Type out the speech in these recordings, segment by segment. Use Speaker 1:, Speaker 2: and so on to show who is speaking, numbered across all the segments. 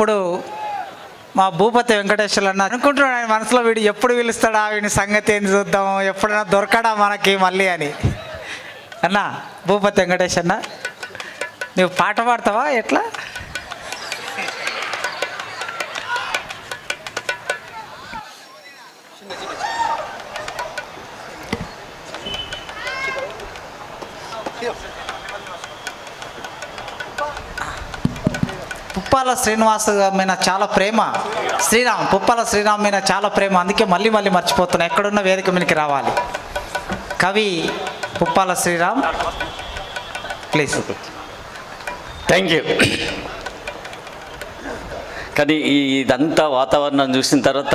Speaker 1: ఇప్పుడు మా భూపతి వెంకటేశ్వర్లు అన్న అనుకుంటున్నాడు ఆయన మనసులో, వీడు ఎప్పుడు పిలుస్తాడా, వీడిని సంగతి ఏంది చూద్దాం, ఎప్పుడైనా దొరకడా మనకి మళ్ళీ అని. అన్న భూపతి వెంకటేష్ అన్న, నువ్వు పాట పాడతావా ఎట్లా? పుప్పాల శ్రీనివాస్ మీద చాలా ప్రేమ, పుప్పాల శ్రీరామ్ మీద చాలా ప్రేమ, అందుకే మళ్ళీ మళ్ళీ మర్చిపోతున్నా, ఎక్కడున్న వేదిక మీదకి రావాలి. కవి Puppala Sriram, please.
Speaker 2: Thank you. కానీ ఇదంతా వాతావరణం చూసిన తర్వాత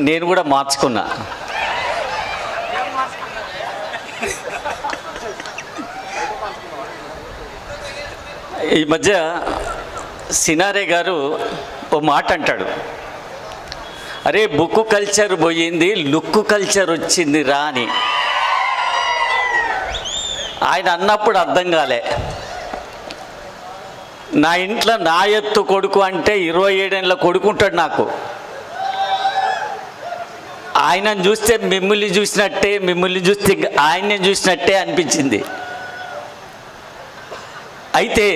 Speaker 2: నేను కూడా మార్చుకున్నా. ఈ మధ్య సినారే గారు ఓ మాట అంటాడు, అరే బుక్కు కల్చర్ పోయింది, లుక్కు కల్చర్ వచ్చింది రా అని. ఆయన అన్నప్పుడు అర్థం కాలే. నా ఇంట్లో నా ఎత్తు కొడుకు అంటే 27 ఏళ్ళ కొడుకుంటాడు నాకు. ఆయనను చూస్తే మిమ్మల్ని చూసినట్టే, మిమ్మల్ని చూస్తే ఆయన్ని చూసినట్టే అనిపించింది. అయితే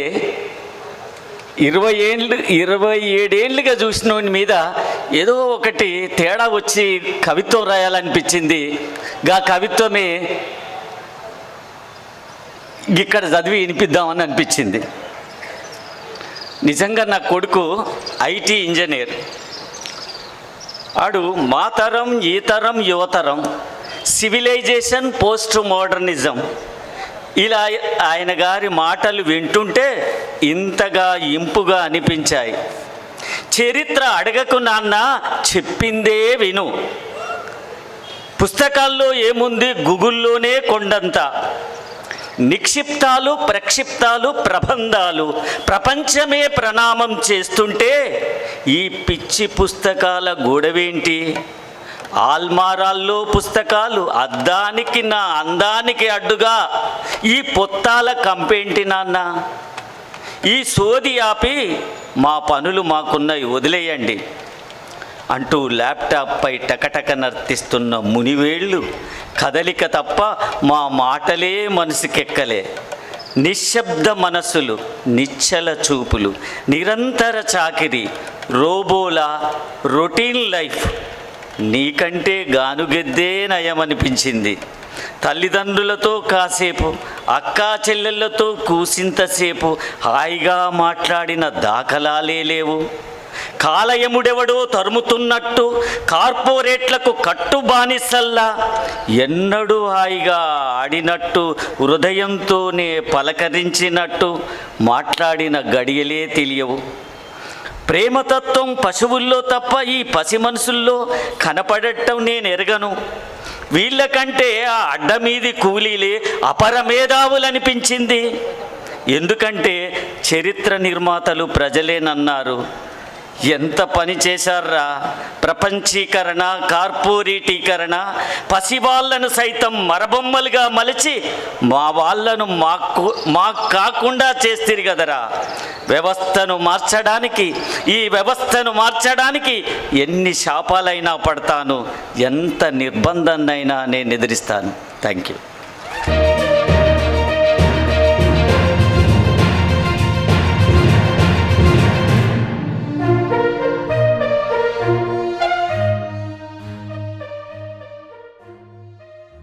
Speaker 2: 27 ఏళ్ళుగా చూసిన మీద ఏదో ఒకటి తేడా వచ్చి కవిత్వం రాయాలనిపించింది. గా కవిత్వమే ఇక్కడ చదివి వినిపిద్దామని అనిపించింది. నిజంగా నా కొడుకు ఐటీ ఇంజనీర్. ఆడు మా తరం, ఈ తరం, యువతరం, సివిలైజేషన్, పోస్ట్ మోడర్నిజం, ఇలా ఆయన గారి మాటలు వింటుంటే ఇంతగా ఇంపుగా అనిపించాయి. చరిత్ర అడగకు నాన్న, చెప్పిందే విను. పుస్తకాల్లో ఏముంది, గూగుల్లోనే కొండంత. నిక్షిప్తాలు, ప్రక్షిప్తాలు, ప్రబంధాలు ప్రపంచమే ప్రణామం చేస్తుంటే ఈ పిచ్చి పుస్తకాల గొడవేంటి? ఆల్మారాల్లో పుస్తకాలు, అద్దానికి నా అందానికి అడ్డుగా ఈ పొత్తాల కంపేంటి నాన్న? ఈ సోది ఆపి మా పనులు మాకున్నవి వదిలేయండి అంటూ ల్యాప్టాప్పై టకటక నర్తిస్తున్న మునివేళ్ళు కదలిక తప్ప మా మాటలే మనసుకెక్కలే. నిశ్శబ్ద మనస్సులు, నిశ్చల చూపులు, నిరంతర చాకిరి, రోబోలా రొటీన్ లైఫ్. నీకంటే గానుగెద్దే నయమనిపించింది. తల్లిదండ్రులతో కాసేపు, అక్కా చెల్లెళ్ళతో కూసింతసేపు హాయిగా మాట్లాడిన దాఖలాలే లేవు. కాలయముడెవడో తరుముతున్నట్టు, కార్పొరేట్లకు కట్టు బానిసల్లా ఎన్నడూ హాయిగా ఆడినట్టు, హృదయంతోనే పలకరించినట్టు మాట్లాడిన గడియలే తెలియవు. ప్రేమతత్వం పశువుల్లో తప్ప ఈ పసి మనుషుల్లో కనపడటం నేను ఎరగను. వీళ్ళకంటే ఆ అడ్డమీది కూలీలే అపరమేధావులనిపించింది. ఎందుకంటే చరిత్ర నిర్మాతలు ప్రజలేనన్నారు. ఎంత పని చేశారా? ప్రపంచీకరణ, కార్పొరేటీకరణ, పసివాళ్లను సైతం మరబొమ్మలుగా మలిచి మా వాళ్ళను మాకు కాకుండా చేస్తారు కదరా. ఈ వ్యవస్థను మార్చడానికి ఎన్ని శాపాలైనా పడతాను, ఎంత నిర్బంధాన్నైనా నేను ఎదిరిస్తాను. Thank you.